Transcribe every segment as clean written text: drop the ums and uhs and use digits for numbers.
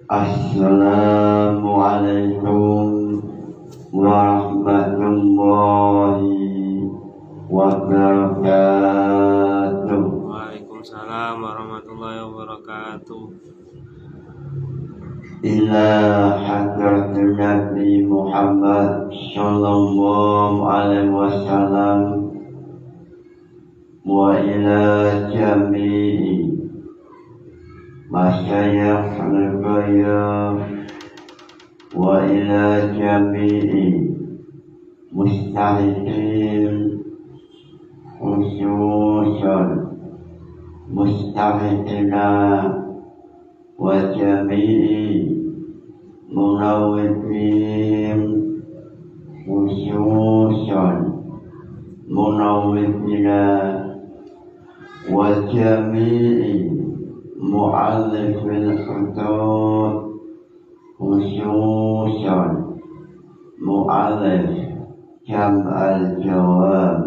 Assalamualaikum warahmatullahi wabarakatuh. Waalaikumsalam warahmatullahi wabarakatuh. Ila hadratin Nabi Muhammad sallallahu alaihi wasallam wa ila jami'i masyayikh al-ghaib wa ila jami'i mustahidin khususan mustahidina wa jami'i munawwidin khususan munawwidina wa jami'i mu'allifil hudud khususan mu'allif jam al-jawab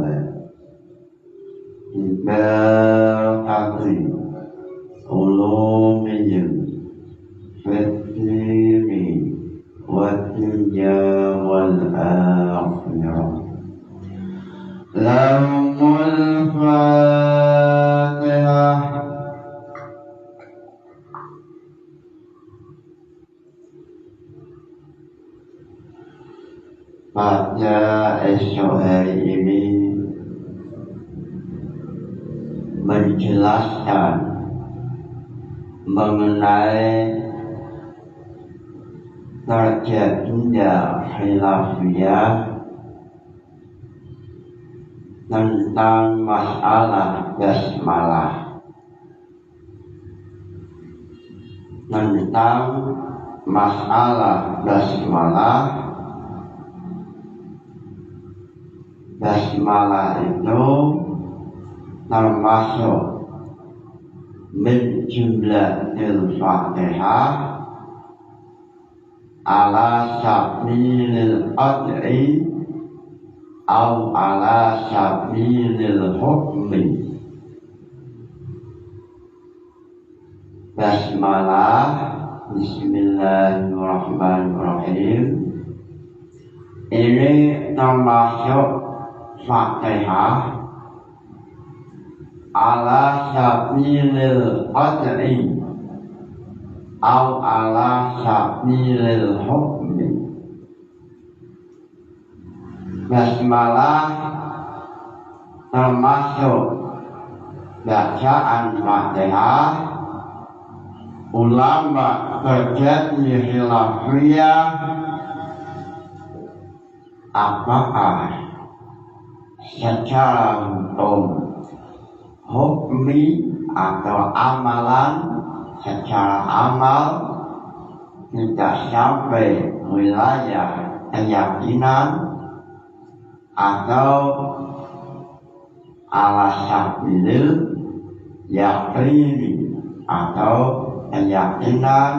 Ibaqati ulumiyum fitini wa dunya wal akhirah. Lahumul Fatihah. Pada esok hari ini menjelaskan mengenai terjadinya khilafiyah tentang masalah basmalah, tentang masalah basmalah. Basmalah itu termasuk min jumlatil Fatihah ala sabilil qad'i au ala sabilil hukmi. Basmalah, bismillahirrahmanirrahim, ini termasuk Fatihah ala sabilil qad'i au ala sabilil hukmi. Basmalah termasuk bacaan Fatihah. Ulama terjadi khilafiyah apakah secara hukmi atau amalan, secara amal tidak sampai wilayah keyakinan atau ala sabilil yaqini atau keyakinan,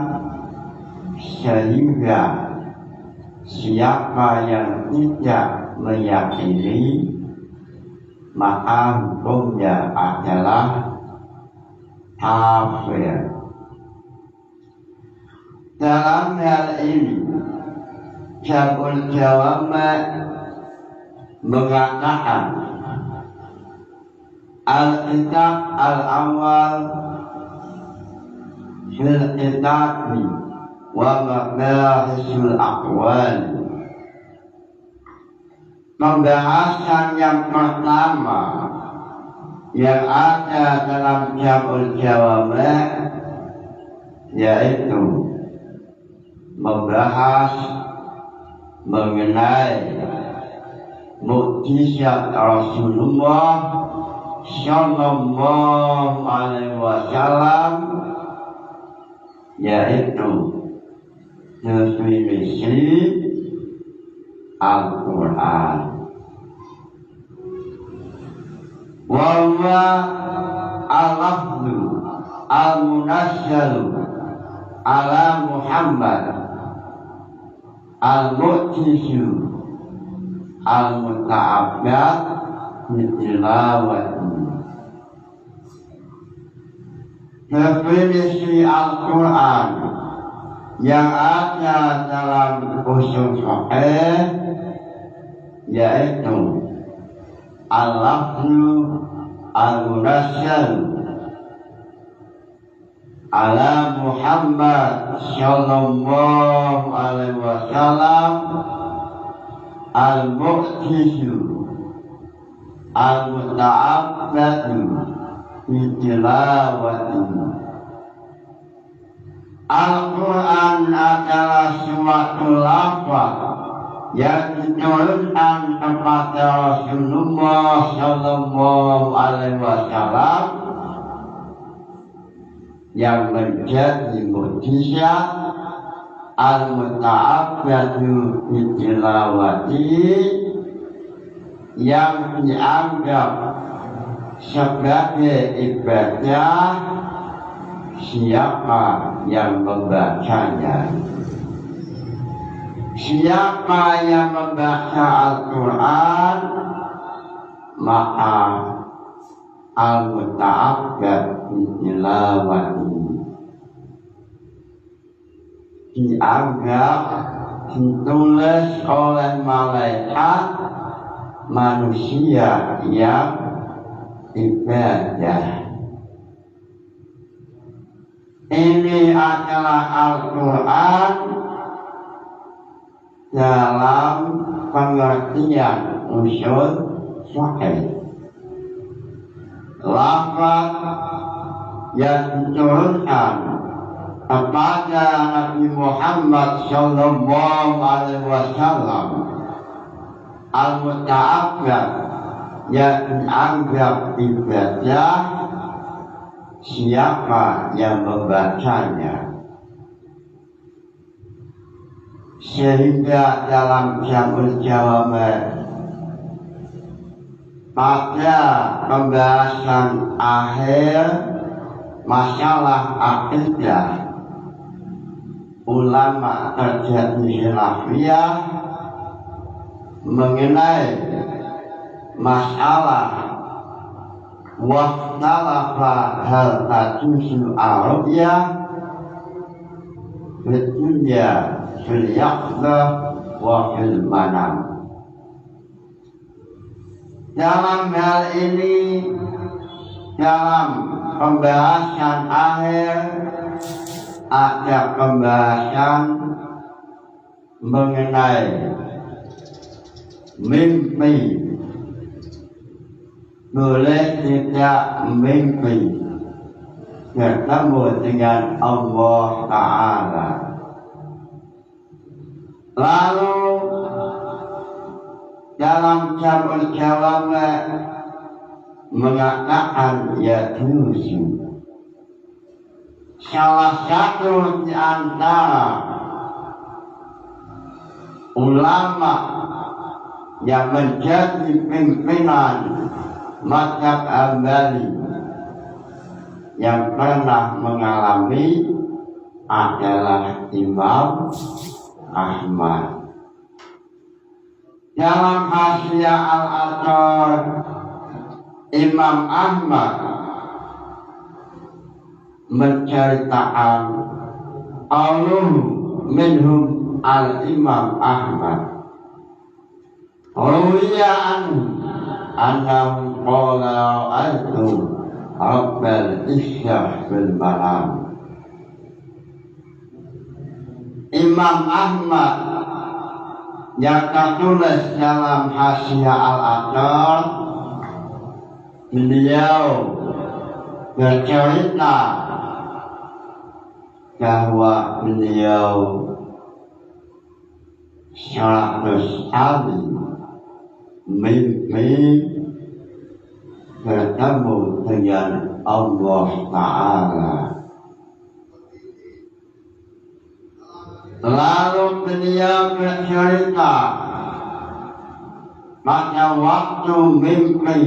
sehingga siapa yang tidak meyakini maka hukumnya adalah kafir. Dalam hal ini Jamul Jawab mengatakan al-kitab al-awwal fil kitabi wa mabahisul aqwal. Pembahasan yang pertama yang ada dalam Jamul Jawab yaitu membahas mengenai mukjizat Rasulullah sallallahu alaihi wasallam, yaitu definisi Al-Quran. Wa huwa al-lafzu al-munazzalu ala Muhammad al-mu'jizu al-muta'abbad bitilawati. Definisi Al-Quran yang ada dalam usul sahih yaitu al-lafzu al-munazzal ala Muhammad sallallahu alaihi wasallam al-mu'jizu al-muta'abbadu fi tilawatihi. Al-Quran adalah suatu lafaz yang diturunkan kepada Rasulullah sallallahu alaihi wasallam yang menjadi mukjizat al-muta'abbadu bi tilawati, yang dianggap sebagai ibadah siapa yang membacanya. Siapa yang membaca Al-Quran maka al-muta'abbad bitilawati dianggap ditulis oleh malaikat manusia yang ibadah. Ini adalah Al-Quran dalam pengertian usul sahih. Lafaz yang diturunkan kepada Nabi Muhammad sallallahu alaihi wasallam al-muta'abbad yang dianggap ibadah siapa yang membacanya. Sehingga dalam Jamul Jawamat pada pembahasan akhir masalah akidah, ulama terjadi khilafiyah mengenai masalah waktalafa hal tajusul arabiyah fitunya fil yaqdah wa fil manam. Dalam hal ini, dalam pembahasan akhir ada pembahasan mengenai mimpi. Boleh tidak mimpi bertemu dengan Allah Ta'ala. Lalu dalam Jamul Jawamat mengatakan yajuzu. Salah satu di antara ulama yang menjadi pimpinan mazhab Hambali yang pernah mengalami adalah Imam Ahmad. Dalam Hasyiah Al-Athar, Imam Ahmad menceritakan qauluhu minhum al-Imam Ahmad ruwiya annahu qala ra'aytu rabbal isyah bil manam. Imam Ahmad yang tertulis dalam Hasyiah Al-Athar, beliau bercerita bahwa beliau 100 kali mimpi bertemu dengan Allah Ta'ala. Lalu beliau bercerita pada waktu mimpi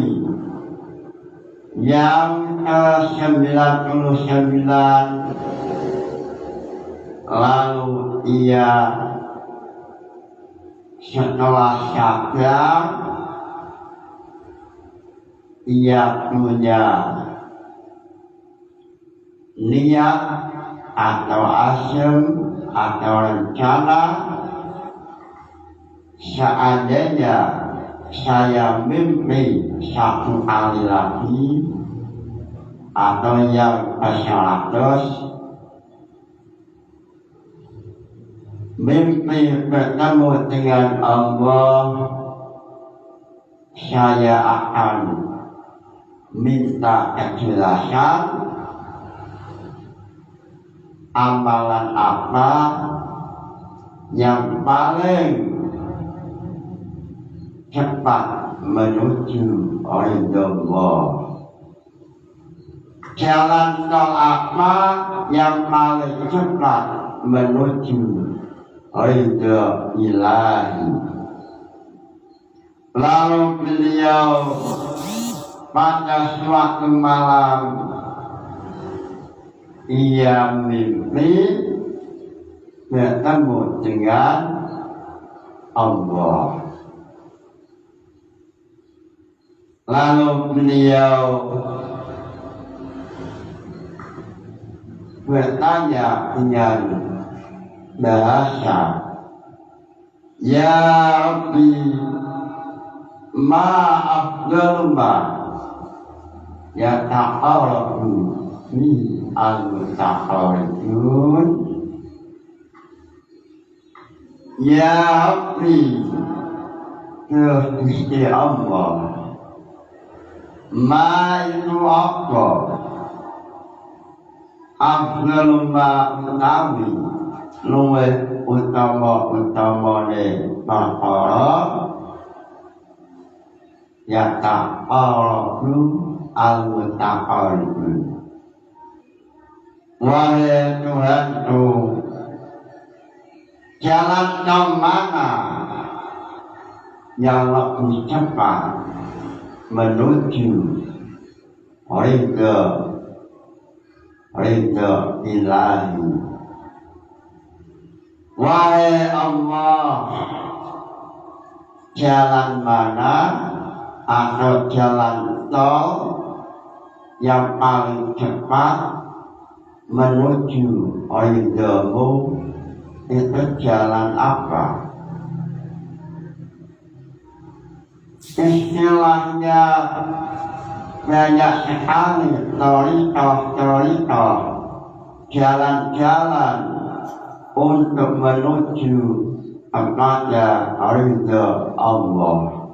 yang ke-99, lalu ia setelah sadar ia punya niat atau asam atau rencana seandainya saya mimpi satu kali lagi atau yang ke-100 mimpi bertemu dengan Allah, saya akan minta kejelasan amalan apa yang paling cepat menuju ridho Allah. Jalan tol apa yang paling cepat menuju ridho Ilahi. Lalu beliau pada suatu malam ia mimpi bertemu dengan Allah. Lalu beliau bertanya dengan bahasa, Ya Rabbi, ma afdalu ma yataqarrabu fi al-mutaqarribun. Ya Rabbi, Gusti Allah, ma itu apa? Afdalu ma utawi luwih utama-utamane perkara yataqarrabu al-mutaqarribun. Wahai Tuhanku, jalan ke mana yang lebih cepat menuju ridho Ilahi? Wahai Allah, jalan mana atau jalan tol yang paling cepat menuju ridho-Mu, itu jalan apa? Istilahnya banyak sekali toriqah, jalan-jalan untuk menuju kepada ridho Allah.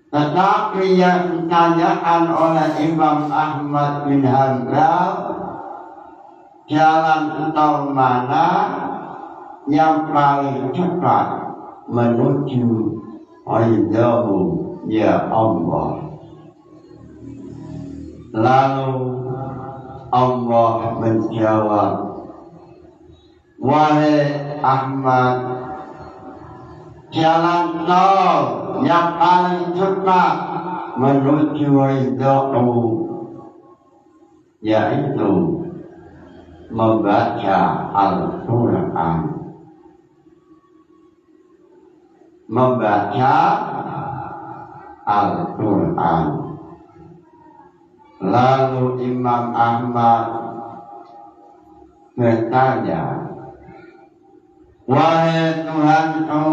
Tetapi yang ditanyakan oleh Imam Ahmad bin Hanbal, jalan tol mana yang paling cepat menuju ridho-Mu, ya Allah? Lalu Allah menjawab, wahai Ahmad, jalan tol yang paling cepat menuju ridho-Mu yaitu membaca Al-Quran. Membaca Al-Quran. Lalu Imam Ahmad bertanya, wahai Tuhanku,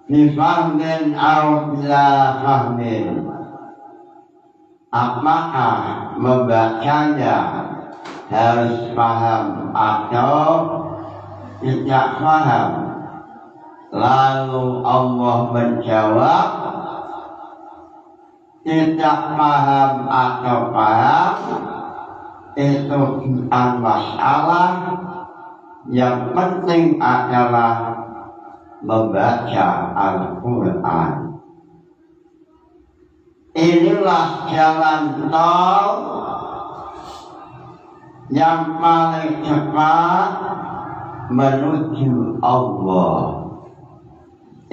bifahmin au bila fahmin, apakah membacanya harus paham atau tidak paham? Lalu Allah menjawab, tidak paham atau paham itu bukan masalah. Yang penting adalah membaca Al-Quran. Inilah jalan tol yang paling cepat menuju Allah.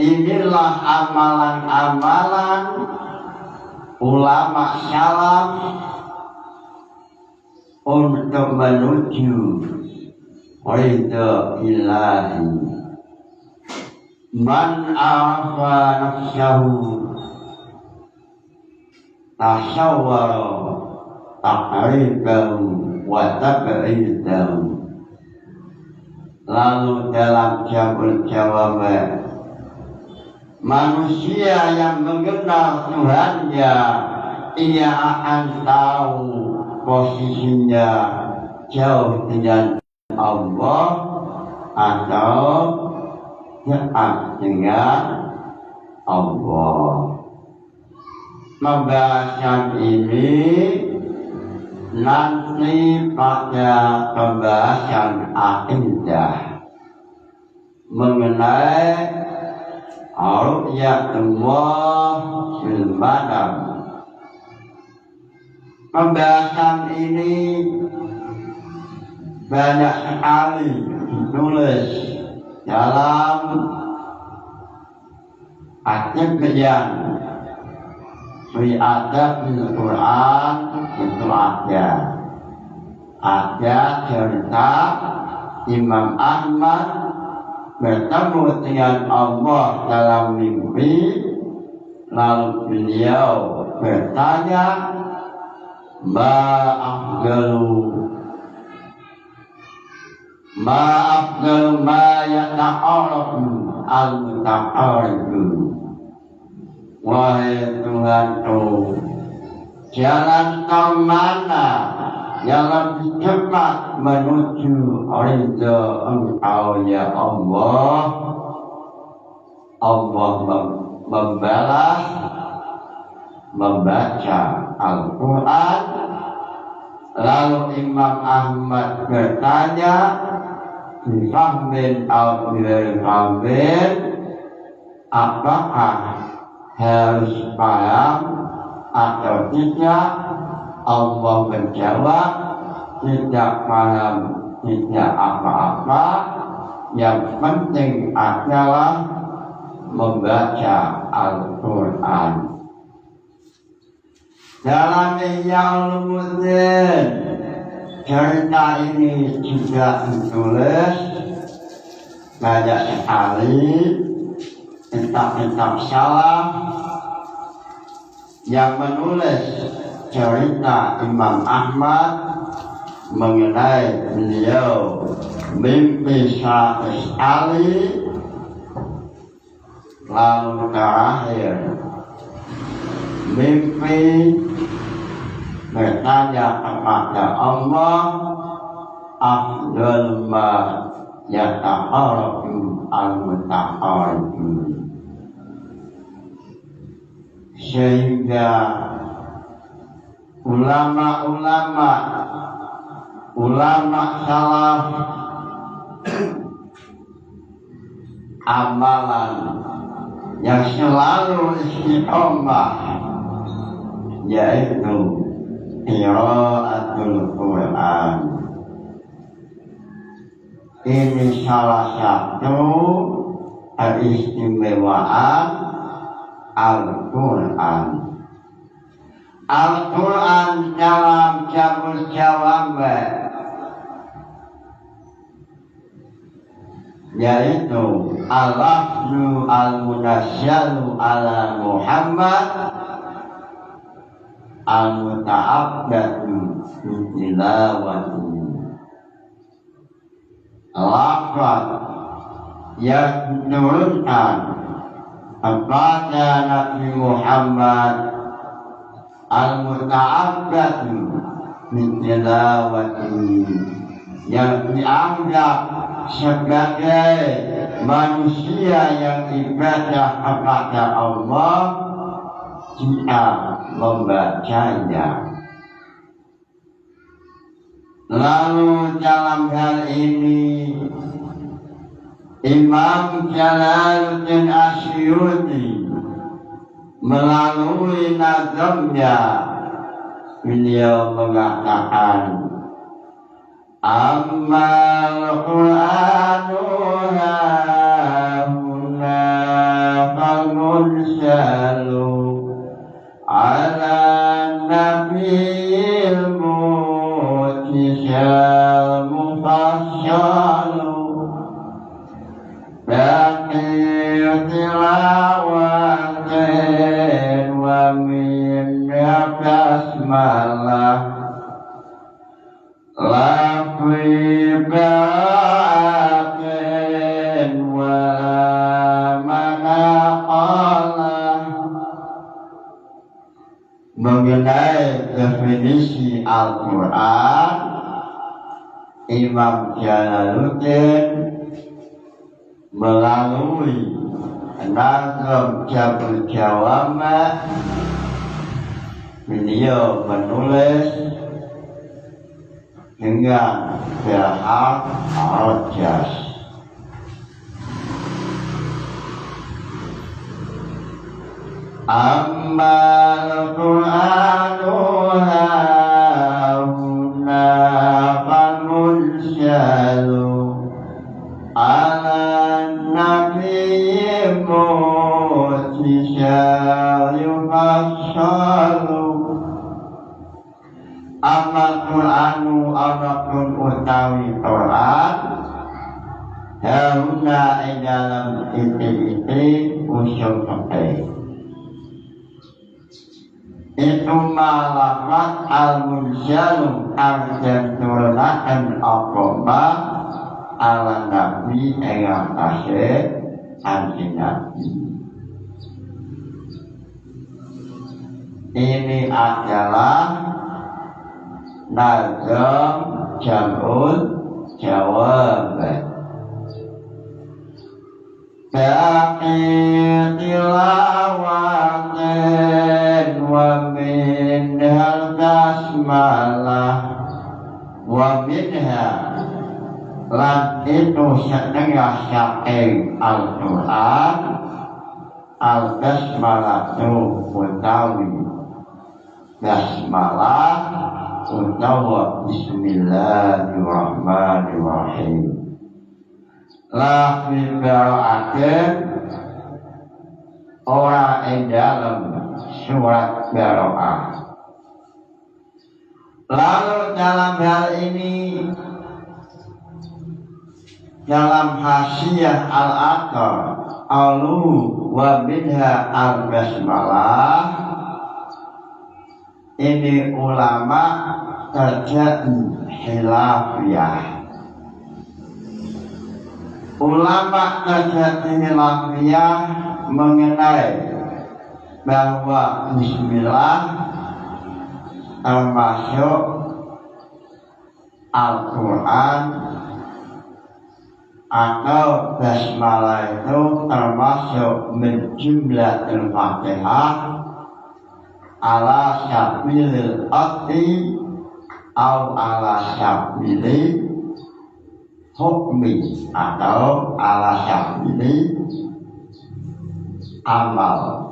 Inilah amalan-amalan ulama salaf untuk menuju ridho Ilahi. Man arafa nafsahu tasawwara tahrifam wa tab'idam. Lalu dalam jawab manusia yang mengenal Tuhannya, ia akan tahu posisinya jauh dengan Allah atau dekat dengan Allah. Pembahasan ini nanti pada pembahasan akidah mengenai ru'yatullah fil manam. Pembahasan ini banyak sekali ditulis dalam At-Tibyan fi Adabil Quran. Itu ada cerita Imam Ahmad bertemu dengan Allah dalam mimpi, lalu beliau bertanya, Ma'afgalu ma yata'arafu al-muta'arifu. Wahai Tuhanku, jalan kemana yang lebih cepat menuju ridha Engkau ya Allah? Allah membalas membaca Al-Quran. Lalu Imam Ahmad bertanya, bifahmin al-fahmin, apakah harus paham atau tidak? Allah menjawab, tidak paham, tidak apa-apa, yang penting adalah membaca Al-Quran. Dalam Ihya Ulumuddin, cerita ini juga ditulis banyak sekali kitab-kitab salaf yang menulis cerita Imam Ahmad mengenai beliau mimpi 100 kali, lalu terakhir mimpi bertanya kepada Allah, afdal ma yata'arafu al-muta'arifu. Sehingga ulama salaf amalan yang selalu istiqomah yaitu qiraatul Quran. Ini salah satu keistimewaan Al-Quran. Al-Quran dalam Jabul Jawab yaitu al-lafzu al-munazzalu ala Muhammad al-muta'abbadu bitilawati. Lafaz yang diturunkan kepada Nabi Muhammad al-muta'abbadu bitilawati, yang dianggap sebagai manusia yang ibadah kepada Allah jika membacanya. Lalu dalam hal ini Imam Jalaluddin Asyuti melalui nazamnya beliau mengatakan, Ammal Qur'anu hahuna fal-mursalu ala nabiyil mu'jizal mufassalu baqi tilawatin wa min basmalah lafi ba'atin wa manaqalah. Mengenai definisi Al-Quran, Imam Jalaluddin melalui Nazm Jabul Jawama, beliau menulis dengan bahasa Arjas. Amma al-Qur'anu hauna fanunsalu ala nabiyyi mu'jizal yufassalu. Amma al-Qur'anu anakun utawi Quran hauna dalam iti usul fikih. Itu malafat al-munsyalum arjan turlakan akoma ala nabi yang tasik anti nabi. Ini adalah nazam jam'ul jawab. Baqi tilawatin wa minhal basmalah wa minha lan itu setengah saking Al-Quran al-basmalah tu utawi basmalah utawa bismillahirrahmanirrahim. La fi bara'atin ora ing dalam surat Bara'ah. Lalu dalam hal ini dalam hasyiah al-athar alu wa minha al-basmalah, ini ulama terjadi khilafiyah. Ulama terjadi khilafiyah mengenai bahwa bismillah termasuk Al-Quran atau basmalah itu termasuk min jumlatil Fatihah ala sabilil qat'i atau ala sabilil hukmi atau ala sabili amal.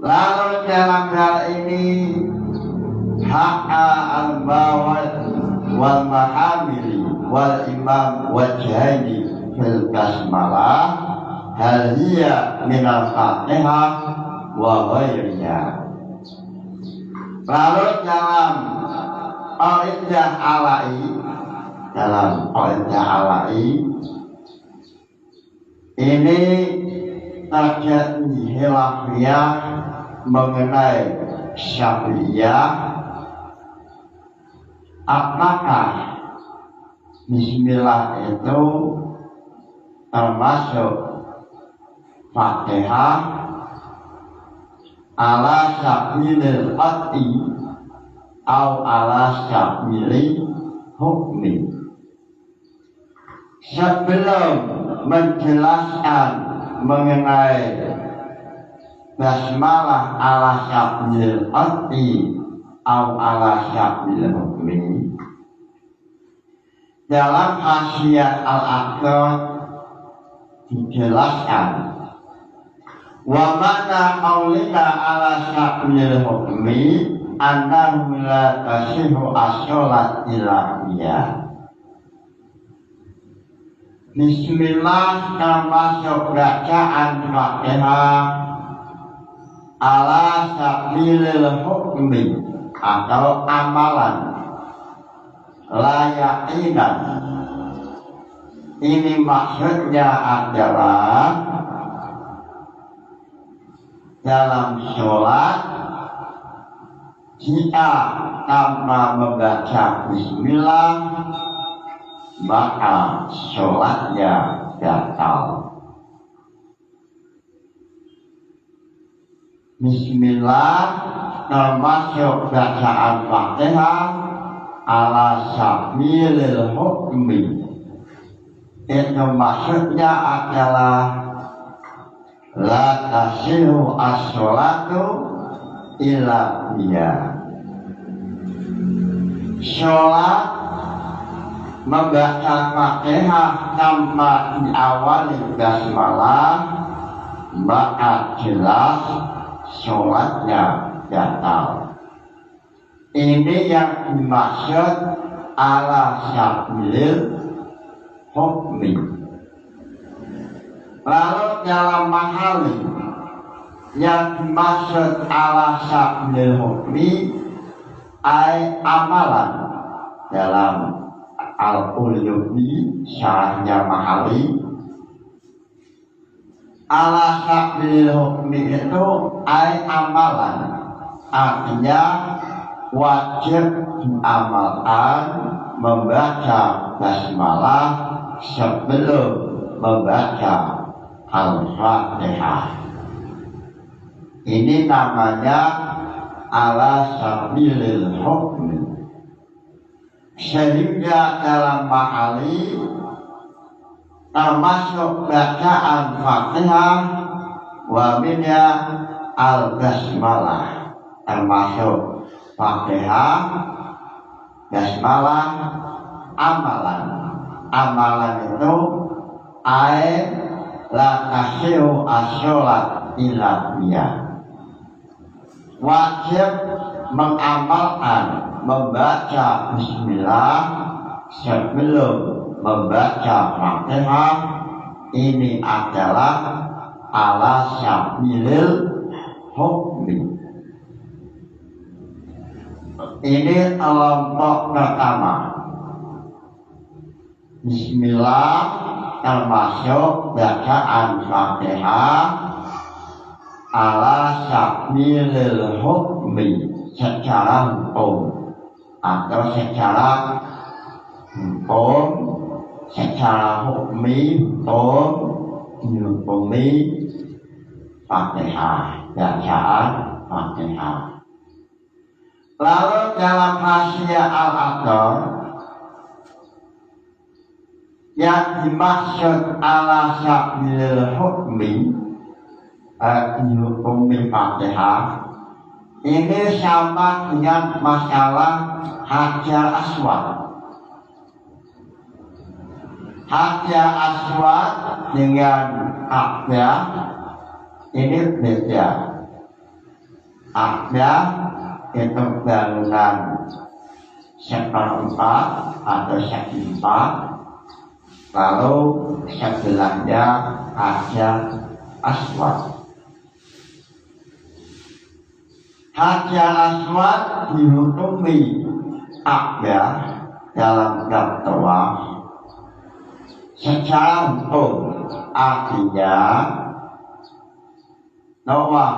Lalu dalam hal ini ha'a al-bawad wal mahamili wal imam wajhaini fil basmalah hal hiya minal fatihah wa ghairiha. Lalu dalam qaidah alai, dalam qaidah alai ini terjadi khilafiyah mengenai Syafi'iyah, apakah bismillah itu termasuk Fatihah ala sabilil qat'i atau ala sabilil hukmi. Sebelum menjelaskan mengenai basmalah ala sabilil qat'i atau ala sabilil hukmi, dalam hasyiah al-aqad dijelaskan wa mana qaulina ala sabilil hukmi annahu la tasihu as-shalat ilahiyah. Bismillah termasuk bacaan Fatihah ala sabilil hukmi atau amalan layakinan. Ini maksudnya adalah dalam sholat Jika tanpa membaca bismillah maka sholatnya batal. Bismillah termasuk bacaan Fatihah ala sabilil hukmi. Itu maksudnya adalah la tasihu as-sholatu illa biha. Sholat membaca Fatihah tanpa diawali basmalah maka jelas sholatnya batal. Ini yang dimaksud ala sabilil hukmi. Lalu dalam mahali yang dimaksud ala sabilil hukmi ay amalan dalam Al-Ulubi syarahnya mahali. Ala sabilil hukmi itu ay amalan, artinya wajib diamalkan membaca basmalah sebelum membaca Al-Fatihah. Ini namanya ala sabilil hukmi. Sehingga dalam mahali termasuk bacaan Fatihah wa minha al-basmalah, termasuk Fatihah, basmalah, amalan. Amalan itu ay la tasihu as-sholat illa biha. Wajib mengamalkan membaca bismillah sebelum membaca Fatihah. Ini adalah ala sabilil hukmi. Ini kelompok pertama. Bismillah termasuk bacaan Fatihah ala sabilil hukmi, secara hukum atau secara hukum, secara hukmi, hukum dihukumi Fatihah, bacaan Fatihah. Lalu dalam Hasyiah Al-Adhar yang dimaksud ala sabilil hukmi dihukumi Fatihah, ini sama dengan masalah Hajar Aswad. Hajar Aswad dengan Ka'bah ini beda. Ka'bah itu bangunan seperempat atau seimpat, lalu sebelahnya Hajar Aswad. Hajar Aswad dihukumi Ka'bah dalam bab tawaf secara hukum, artinya tawaf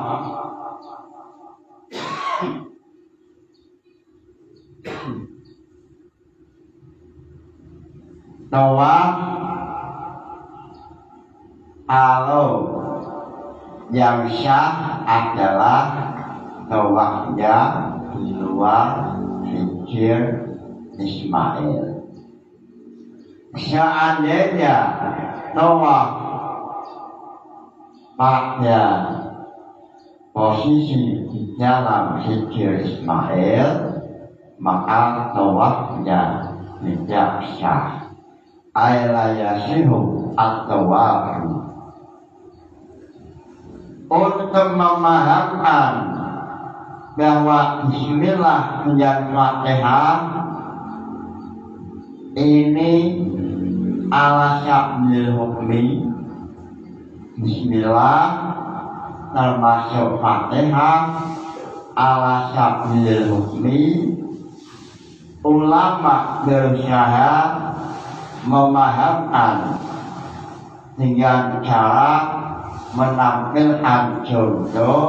kalau yang syah adalah tawafnya di luar hijir Ismail. Seandainya tawaf pada posisi di dalam hijir Ismail, maka tawafnya tidak sah. Ayla yasihu at-tawafu. Untuk memahamkan bahwa bismillah dan Fatihah ini ala sabilil hukmi, bismillah termasuk Fatihah ala sabilil hukmi, ulama berusaha memahamkan dengan cara menampilkan contoh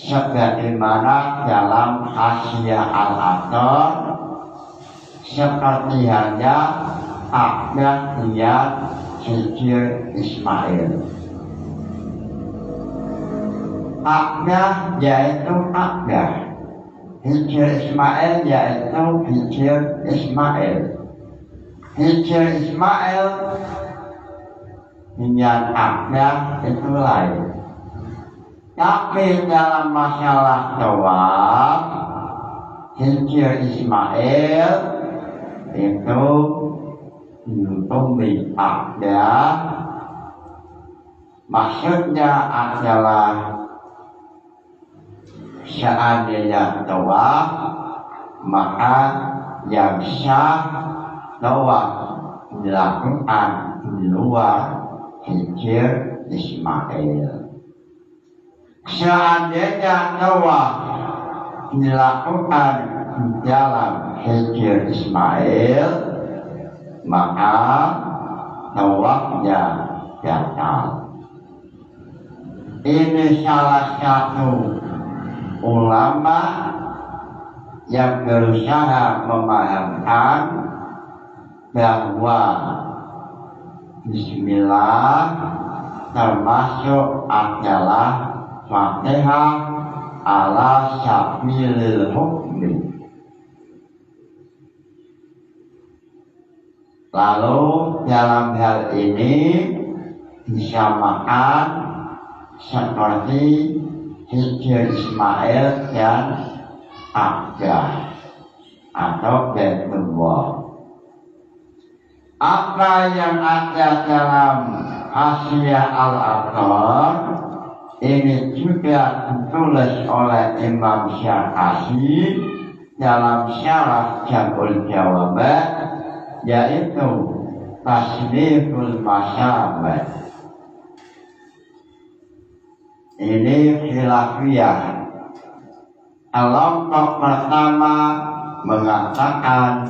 sebagaimana dalam Hasyiah Al-Athar seperti halnya Abdah Iyad Hijr Ismail. Abdah yaitu Abdah, Hijr Ismail yaitu Hijr Ismail. Hijr Ismail dengan Abdah itu lain. Tapi dalam masalah tawaf, Hijr Ismail itu ditumbi Abdah. Maksudnya adalah seandainya tawaf, maka yang sah tawaf dilakukan di luar Hijr Ismail. Seandainya tawaf dilakukan di dalam Hijr Ismail, maka tawafnya batal. Ini salah satu ulama yang berusaha memahamkan bahwa Bismillah termasuk adalah Fatihah ala sabilil hukmi. Lalu dalam hal ini disamakan seperti Hijr Ismail dan Abdah atau Baitullah. Apa yang ada dalam Hasyiah Al-Athar ini juga ditulis oleh Imam Syarqasi dalam Syarah Jam'ul Jawabat, yaitu Tasniful Masyabat. Ini khilafiyah. Kelompok pertama mengatakan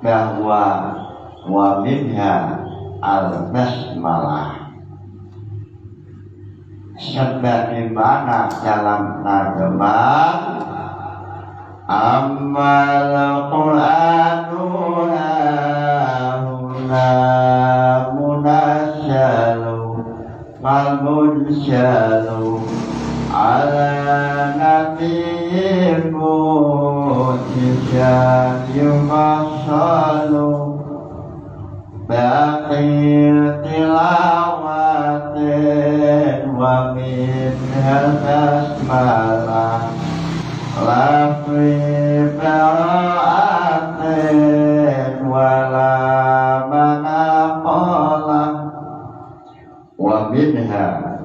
bahwa wa minha al-basmalah, sebagaimana dalam terjemahan ammal Qur'anu hahuna munasyalu wal munsyalu ala nabiyyin mujizan yufassalu baqil tilawatin wa min basmalah lafi bara'atin wala manaqalah wa minha,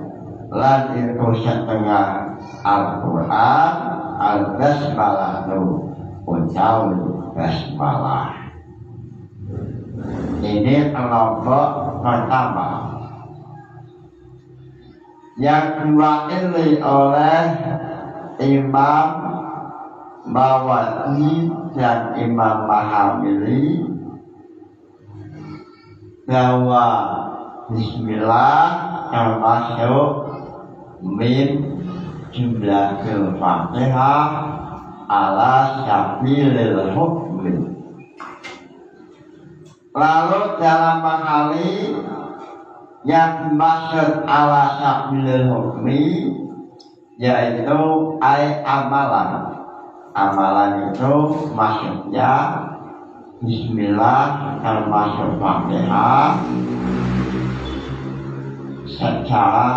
lan itu setengah Al-Quran al-basmalah itu ucapan basmalah. Ini kelompok pertama. Yang diwakili oleh Imam Mawardi dan Imam Mahamili bahwa Bismillah termasuk min jumlahil Fatihah ala sabilil hukmi. Lalu dalam mahali yang dimaksud ala sabilil hukmi yaitu amalan. Amalan itu maksudnya Bismillah termasuk Fatihah secara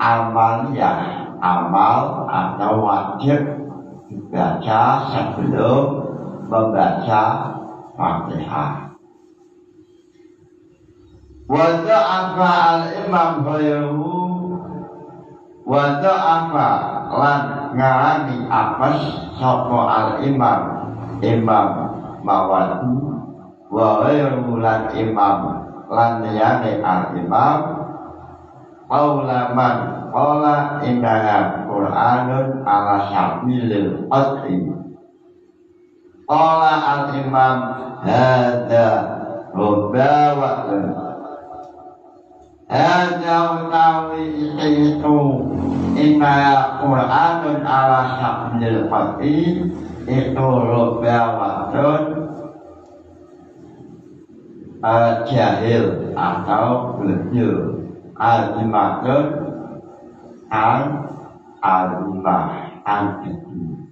amaliyah, amal atau wajib dibaca sebelum membaca Fatihah. Wada'afa al-imam ghayruhu, wada'afa lan ngarani apes sopo al-imam Mawardi wa ghayruhu lan imam lan liyane al-imam qaulaman qala innaha Qur'anun ala sabilil qadri. Qala al-imam hadza rubawatun, Hadza utawi itu inna Qur'anun ala sabdil fatih itu rubawatun jahil atau bujur azimatun al-azimah al-azimah.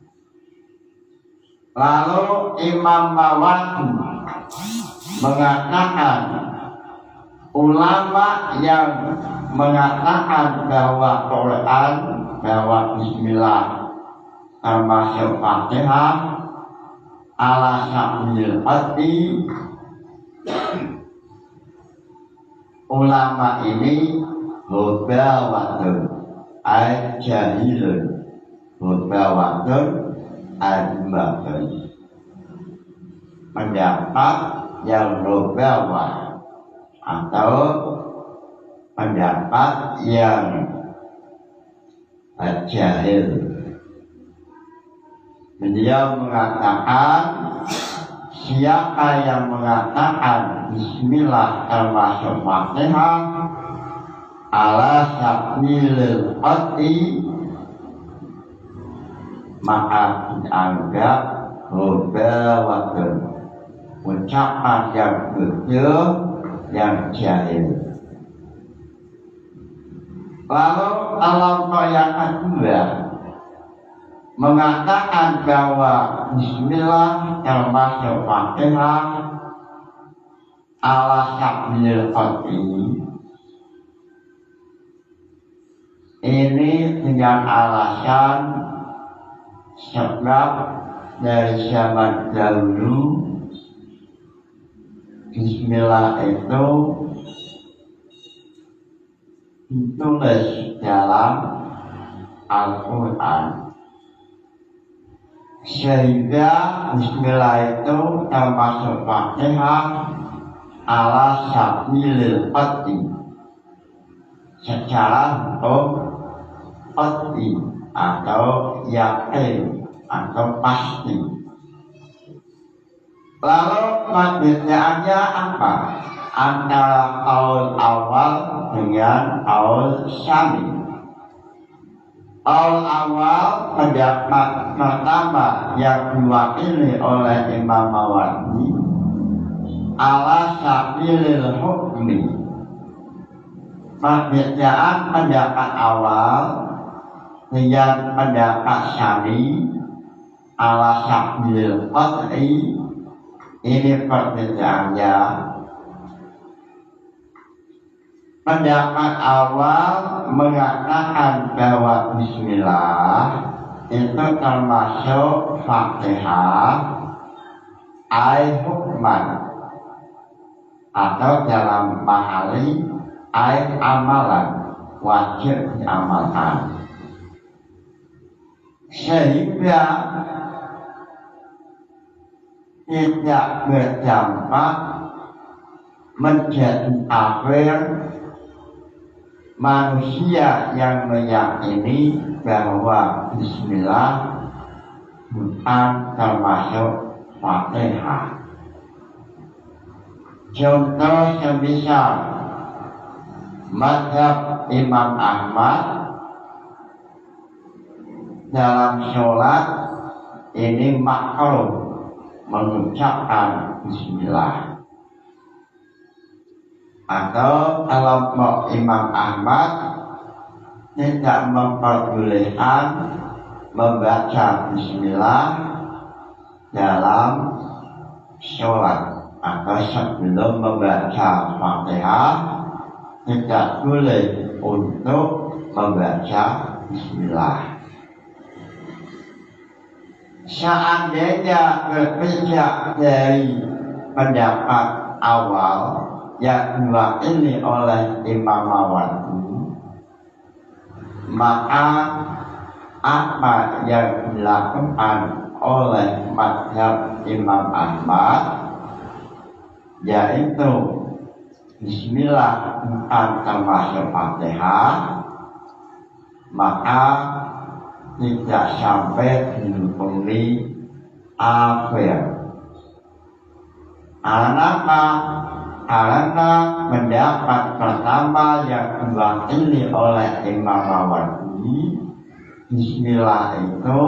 Lalu Imam Mawardi mengatakan ulama yang mengatakan bahwa Quran, bahwa Bismillah termasuk Fatihah ala sabil hati, ulama ini hubawatun al-jahilun, hubawatun al-jahilun, pendapat yang hubawah atau pendapat yang jahil. Beliau mengatakan siapa yang mengatakan Bismillah termasuk Fatihah ala sabilil hati, maka dianggap hubawatun, ucapan yang betul, yang jahil. Lalu kelompok yang kedua mengatakan bahwa Bismillah termasuk Fatihah ala sabilil hati, ini dengan alasan sebab dari zaman dahulu Bismillah itu ditulis dalam Al-Quran, sehingga Bismillah itu termasuk Fatihah ala sabilil hati, secara hukum hati atau yakin atau pasti. Lalu perbedaannya apa antara qaul awal dengan qaul tsani? Qaul awal, pendapat pertama yang diwakili oleh Imam Mawardi ala sabilil hukmi. Perbedaan pendapat awal dengan pendapat tsani ala sabilil qat'i, ini perbedaannya. Pendapat awal mengatakan bahwa Bismillah itu termasuk Fatihah ay hukman, atau dalam Bali ay amalan, wajib diamalkan, sehingga tidak berdampak menjadi kafir manusia yang meyakini bahwa Bismillah bukan termasuk Fatihah. Contoh semisal mazhab Imam Ahmad dalam sholat ini makruh mengucapkan Bismillah, atau kelompok Imam Ahmad tidak memperbolehkan membaca Bismillah dalam sholat, atau sebelum membaca Fatihah tidak boleh untuk membaca Bismillah. Seandainya berbeda dari pendapat awal yang diwakili oleh Imam Mawardi, maka apa yang dilakukan oleh mazhab Imam Ahmad, yaitu Bismillah bukan termasuk Fatihah, maka tidak sampai dihukumi kafir. Kenapa? karena pendapat pertama yang diwakili oleh Imam Mawardi, Bismillah itu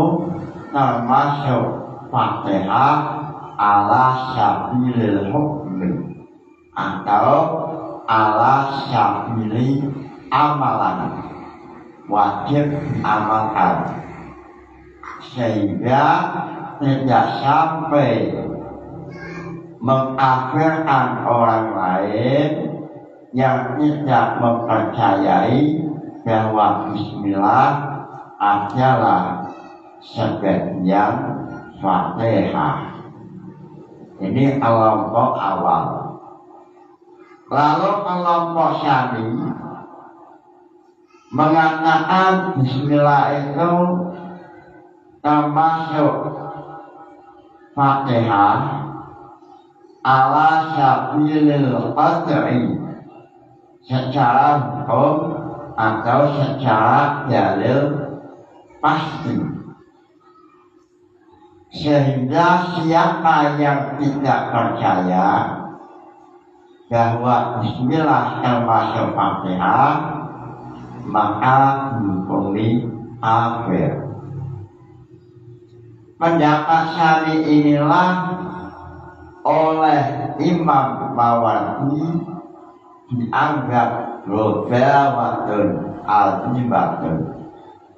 termasuk Fatihah ala sabilil hukmi atau ala sabili amalan, wajib amalkan, sehingga tidak sampai mengkafirkan orang lain yang tidak mempercayai bahwa Bismillah adalah sebagian Fatihah. Ini kelompok awal. Lalu kelompok Syami mengatakan Bismillah itu termasuk Fatihah ala sabilil qad'i, secara hukum atau secara dalil pasti, sehingga siapa yang tidak percaya bahwa Bismillah termasuk Fatihah maka dihukumi kafir. Pendapat Syami inilah oleh Imam Mawardi dianggap ghawatun azimatun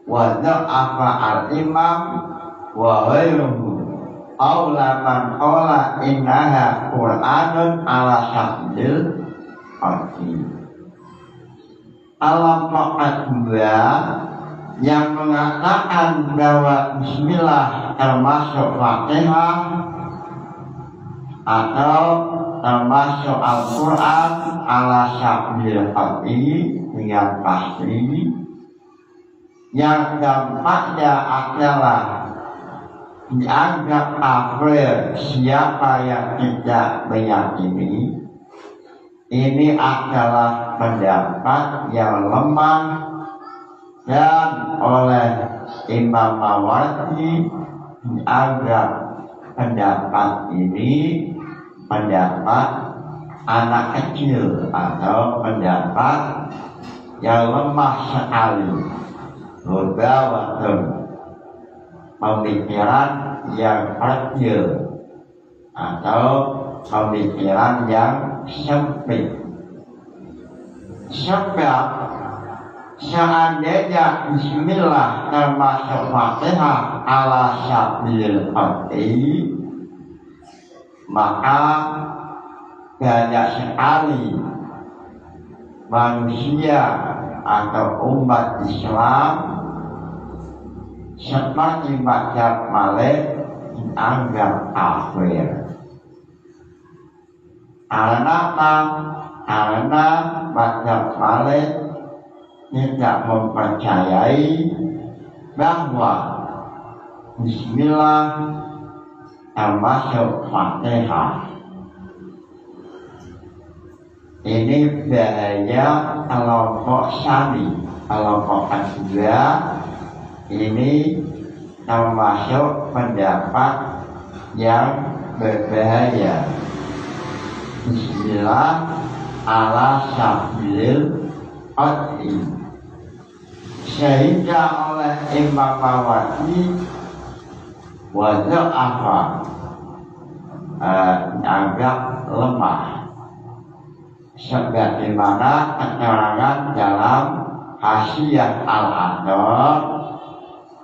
wa dha'afa al-imam wa ghairuhu aula man qala innaha Qur'anun ala sabilil qad'i. Kelompok kedua yang mengatakan bahwa Bismillah termasuk Fatihah atau termasuk Al-Quran ala sabilil qad'i dengan pasti, yang dampaknya adalah dianggap kafir siapa yang tidak meyakini. Ini adalah pendapat yang lemah dan oleh Imam Mawardi dianggap pendapat ini pendapat anak kecil atau pendapat yang lemah sekali, ghawatun, pemikiran yang kecil atau pemikiran yang sempit. Sebab seandainya Bismillah termasuk Fatihah ala sabilil qad'i, maka banyak sekali manusia atau umat Islam seperti mazhab Malik dianggap kafir. Karena mazhab Malik tidak mempercayai bahwa Bismillah termasuk Fatihah. Ini bahaya kelompok Syami. Kelompok kedua ini termasuk pendapat yang berbahaya. Bismillah ala sabilil qad'i, sehingga oleh Imam Mawardi wadha'afa dianggap lemah, sebagaimana keterangan dalam Hasyiah Al-Adhar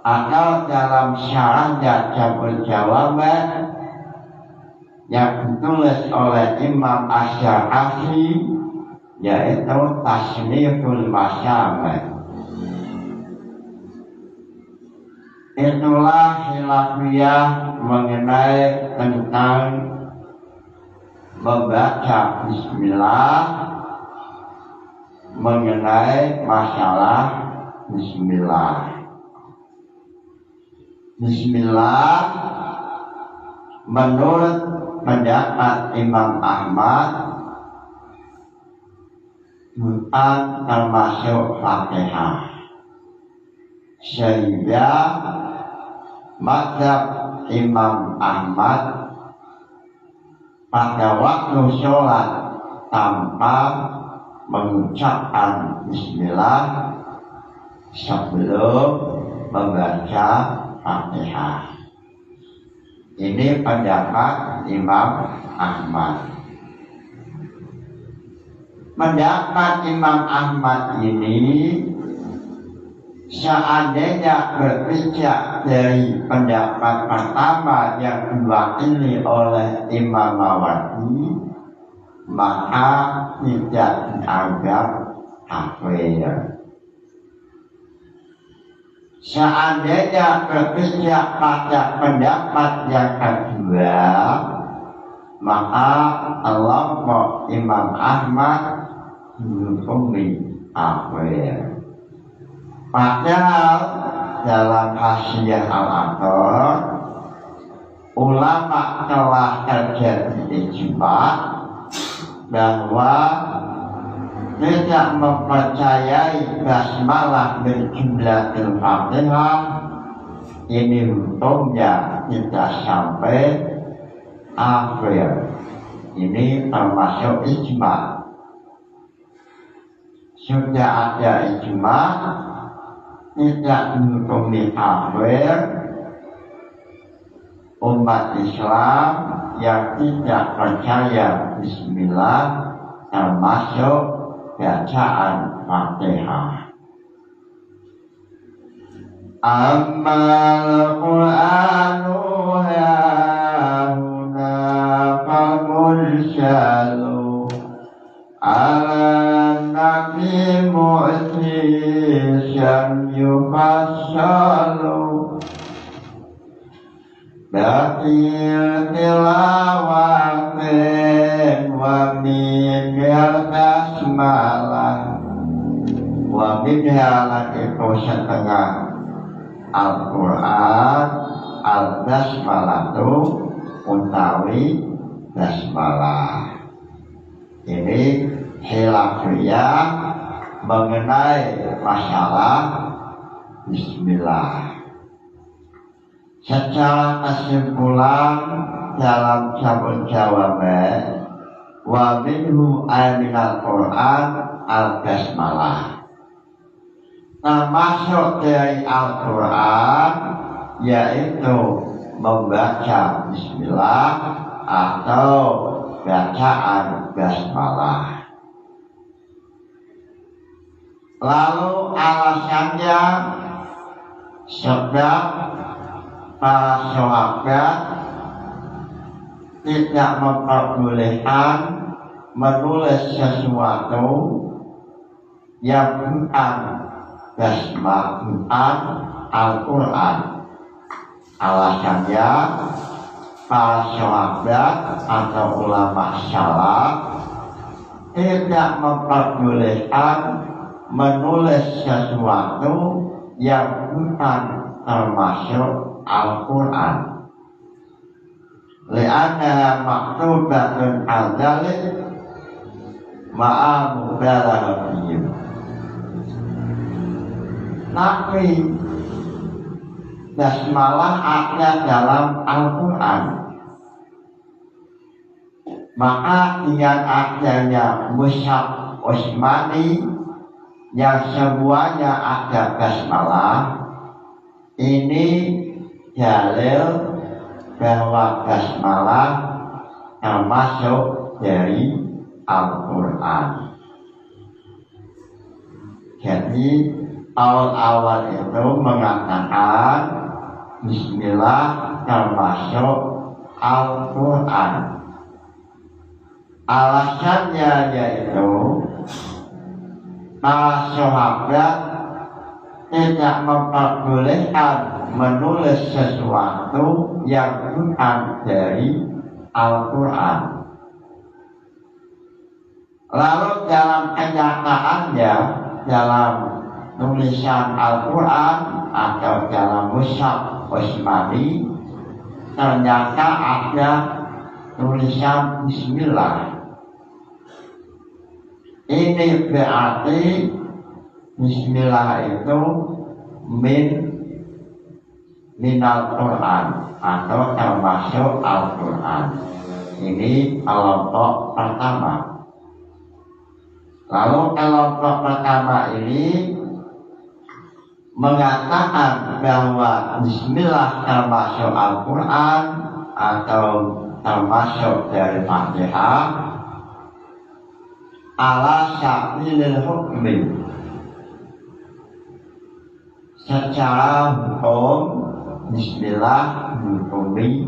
atau dalam syarahnya Jabul Jawami yang ditulis oleh Imam Asy-Syarafi, yaitu Tasniful Masyamih. Itulah khilafiyah mengenai tentang membaca Bismillah, mengenai masalah Bismillah. Bismillah menurut pendapat Imam Ahmad bukan termasuk Fatihah, sehingga mazhab Imam Ahmad pada waktu sholat tanpa mengucapkan bismillah sebelum membaca Fatihah. Ini pendapat Imam Ahmad. Pendapat Imam Ahmad ini seandainya berpijak dari pendapat pertama yang diwakili oleh Imam Mawardi, maka tidak dianggap kafir. Seandainya berpijak pada pendapat yang kedua, maka kelompok Imam Ahmad menghukumi kafir. Padahal dalam Hasyiah Al-Athar, ulama telah terjadi ijma' bahwa tidak mempercayai basmalah berjumlatil Fatihah ini hukumnya tidak sampai kafir. Ini termasuk ijma'. Sudah ada ijma', tidak menghukumi kafir umat Islam yang tidak percaya bismillah termasuk bacaan Fatihah. Ammal Qur'anu hahuna famursalu ala nabi mu'tisyam yufassalu Batil tilawatin wa min basmalah wa min itu setengah Al-Quran al-basmalatu utawi basmalah. Ini khilafiyah mengenai masalah bismillah. Secara kesimpulan dalam jawab wa minhu minal Quran al-basmalah, termasuk dari Al-Quran yaitu membaca bismillah atau bacaan basmalah. Lalu alasannya sebab para sahabat tidak memperbolehkan menulis sesuatu yang bukan basmalah, bukan Al-Quran. Alasannya para sahabat atau ulama salaf tidak memperbolehkan menulis sesuatu yang bukan termasuk Al-Quran. Li'anna maktubatun al-dzalik ma'a mubalaghatihim. Tapi basmalah ada dalam Al-Quran, maka dengan adanya mushaf Utsmani yang semuanya ada basmalah, ini dalil bahwa basmalah termasuk dari Al-Quran. Jadi awal-awal itu mengatakan bismillah termasuk Al-Quran. Alasannya yaitu para sahabat tidak memperbolehkan menulis sesuatu yang bukan dari Al-Quran. Lalu dalam kenyataannya, dalam tulisan Al-Quran atau dalam mushaf Utsmani ternyata ada tulisan bismillah. Ini berarti bismillah itu minal Quran atau termasuk Al-Quran. Ini kelompok pertama. Lalu kelompok pertama ini mengatakan bahwa Bismillah termasuk Al-Quran atau termasuk dari Fatihah ala sabilil hukmi, secara hukum Bismillah menghukumi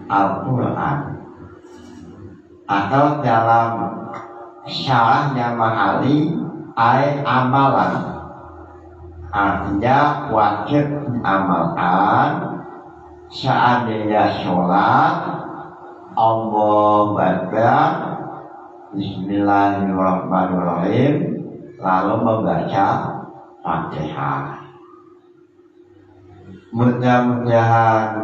Al-Quran, atau dalam syarahnya Mahali ay amalan, artinya wajib diamalkan. Seandainya sholat Allahu Akbar Bismillahirrahmanirrahim lalu membaca Fatihah. Mudah-mudahan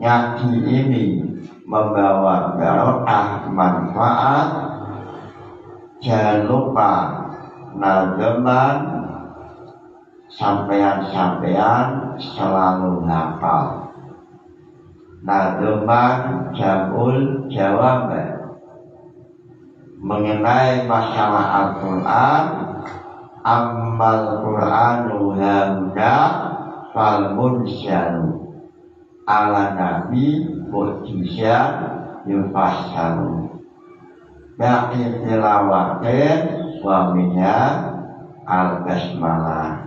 ngaji ini membawa barokah manfaat. Jangan lupa nazaman sampean-sampean selalu hafal. Nazaman jamul jawab mengenai masalah Al-Quran. Ammal Qur'anu hamda fal munsyanu ala nabi mu'jizat yufassalu baqi tilawatin wa minha al-basmalah.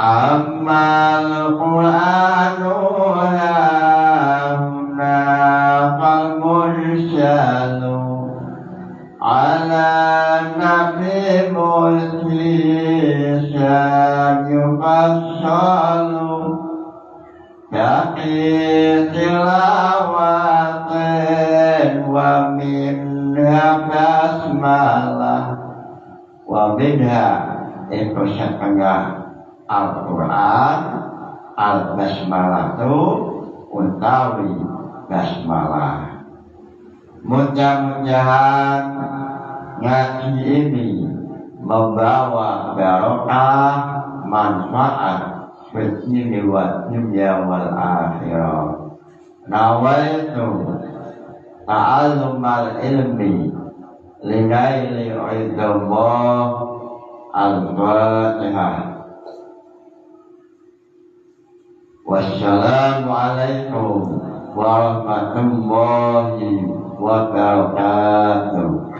Ammal Qur'anu hamda fal munsyanu ala nabi mu'jizat yufassalu baqi tilawatin wa minha basmalah. Wa minha itu setengah Al-Quran al-basmalah itu utawi basmalah. Mudah-mudahan ngaji ini membawa barokah manfaat fitni wa dunya wal akhirah. Nawaitu ta'allumal ilmi linaili uidullah. Al-Fatihah. Wassalamualaikum warahmatullahi wabarakatuh.